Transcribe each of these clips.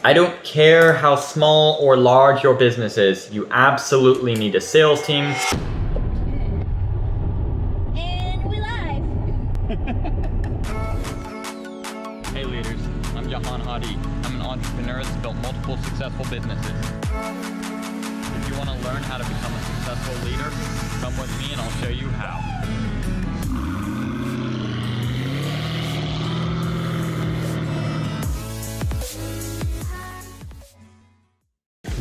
I don't care how small or large your business is, you absolutely need a sales team. And we live. Hey leaders, I'm Jahan Hadi. I'm an entrepreneur that's built multiple successful businesses. If you want to learn how to become a successful leader, come with me and I'll show you how.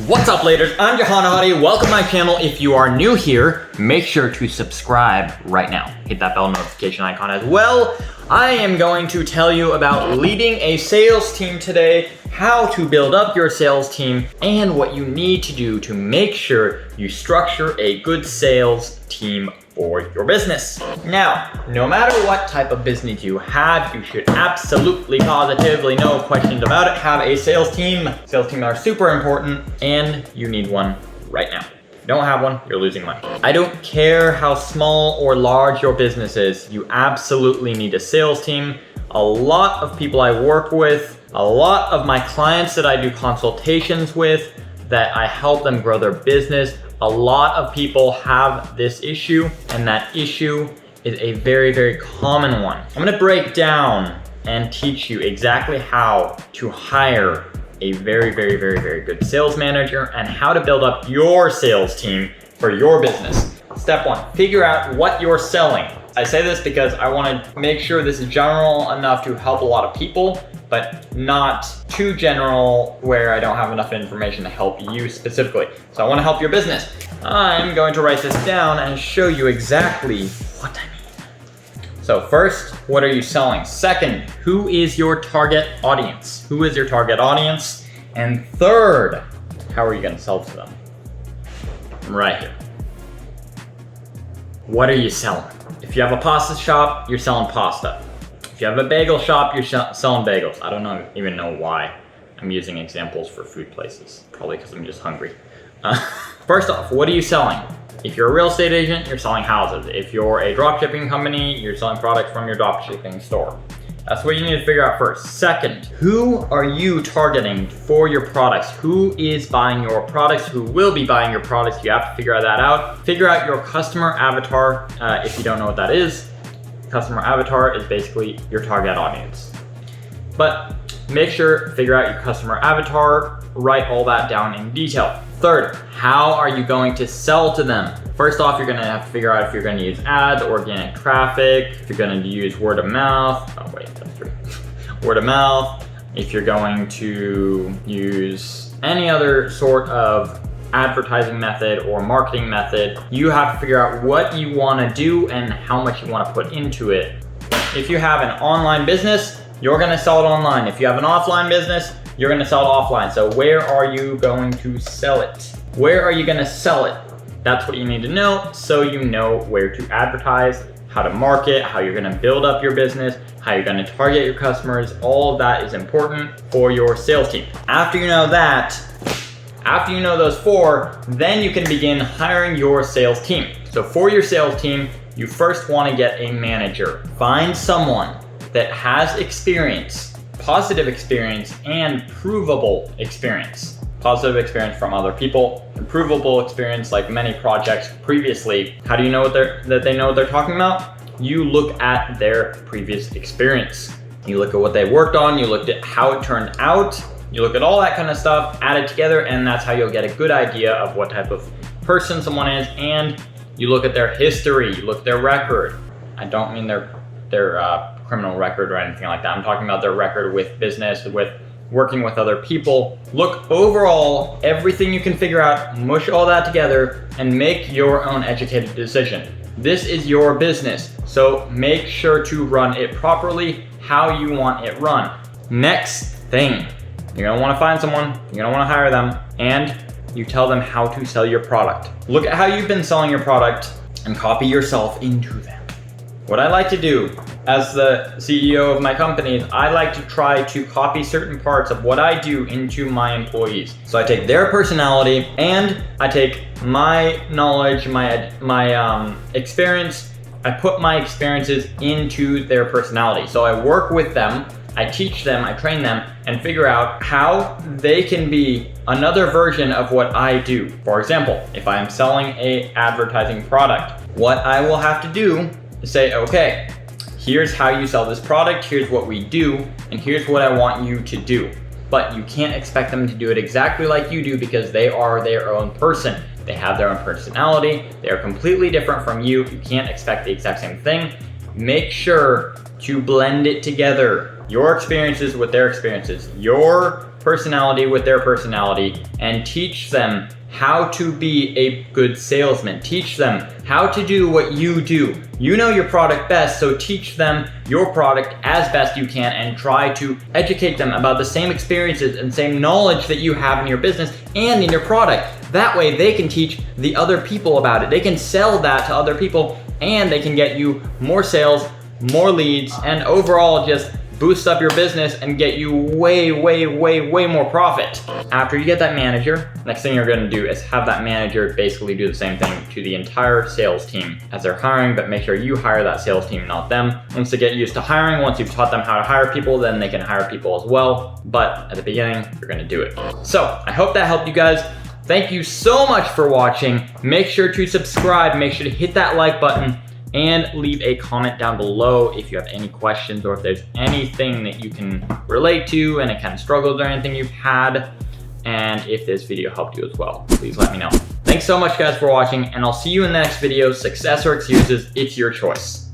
What's up leaders, I'm Jahan Hadi, welcome to my channel. If you are new here, make sure to subscribe right now. Hit that bell notification icon as well. I am going to tell you about leading a sales team today, how to build up your sales team, and what you need to do to make sure you structure a good sales team for your business. Now, no matter what type of business you have, you should absolutely, positively, no questions about it, have a sales team. Sales teams are super important and you need one right now. If you don't have one, you're losing money. I don't care how small or large your business is, you absolutely need a sales team. A lot of people I work with, a lot of my clients that I do consultations with, that I help them grow their business, a lot of people have this issue, and that issue is a very, very common one. I'm gonna break down and teach you exactly how to hire a very, very, very, very good sales manager and how to build up your sales team for your business. Step one, figure out what you're selling. I say this because I want to make sure this is general enough to help a lot of people, but not too general where I don't have enough information to help you specifically. So I want to help your business. I'm going to write this down and show you exactly what I mean. So first, what are you selling? Second, who is your target audience? Who is your target audience? And third, how are you going to sell to them? Right here. What are you selling? If you have a pasta shop, you're selling pasta. If you have a bagel shop, you're selling bagels. I don't even know why I'm using examples for food places. Probably because I'm just hungry. First off, what are you selling? If you're a real estate agent, you're selling houses. If you're a dropshipping company, you're selling products from your dropshipping store. That's what you need to figure out first. Second, who are you targeting for your products? Who is buying your products? Who will be buying your products? You have to figure that out. Figure out your customer avatar. If you don't know what that is, customer avatar is basically your target audience. But make sure, figure out your customer avatar, write all that down in detail. Third, how are you going to sell to them? First off, you're gonna have to figure out if you're gonna use ads, organic traffic, if you're gonna use word of mouth. Oh wait, that's three. Word of mouth. If you're going to use any other sort of advertising method or marketing method, you have to figure out what you wanna do and how much you wanna put into it. If you have an online business, you're gonna sell it online. If you have an offline business, you're gonna sell it offline. So where are you going to sell it? Where are you gonna sell it? That's what you need to know so you know where to advertise, how to market, how you're gonna build up your business, how you're gonna target your customers. All of that is important for your sales team. After you know that, after you know those four, then you can begin hiring your sales team. So for your sales team, you first wanna get a manager. Find someone that has experience, positive experience, and provable experience. Positive experience from other people, and provable experience like many projects previously. How do you know that they know what they're talking about? You look at their previous experience. You look at what they worked on, you looked at how it turned out, you look at all that kind of stuff, add it together, and that's how you'll get a good idea of what type of person someone is, and you look at their history, you look at their record. I don't mean their criminal record or anything like that. I'm talking about their record with business, with working with other people. Look overall, everything you can figure out, mush all that together, and make your own educated decision. This is your business, so make sure to run it properly, how you want it run. Next thing, you're gonna wanna find someone, you're gonna wanna hire them, and you tell them how to sell your product. Look at how you've been selling your product and copy yourself into them. What I like to do as the CEO of my company is I like to try to copy certain parts of what I do into my employees. So I take their personality and I take my knowledge, my experience, I put my experiences into their personality. So I work with them I teach them, I train them, and figure out how they can be another version of what I do. For example, if I am selling a advertising product, what I will have to do is say, okay, here's how you sell this product, here's what we do, and here's what I want you to do. But you can't expect them to do it exactly like you do because they are their own person. They have their own personality, they are completely different from you. You can't expect the exact same thing. Make sure to blend it together. Your experiences with their experiences, your personality with their personality, and teach them how to be a good salesman. Teach them how to do what you do. You know your product best, so teach them your product as best you can and try to educate them about the same experiences and same knowledge that you have in your business and in your product. That way they can teach the other people about it. They can sell that to other people and they can get you more sales, more leads, and overall just boost up your business and get you way more profit. After you get that manager, next thing you're gonna do is have that manager basically do the same thing to the entire sales team as they're hiring, but make sure you hire that sales team, not them. Once they get used to hiring, once you've taught them how to hire people, then they can hire people as well. But at the beginning, you're gonna do it. So I hope that helped you guys. Thank you so much for watching. Make sure to subscribe, make sure to hit that like button, and leave a comment down below if you have any questions or if there's anything that you can relate to, any kind of struggles or anything you've had, and if this video helped you as well, please let me know. Thanks so much guys for watching, and I'll see you in the next video. Success or excuses, it's your choice.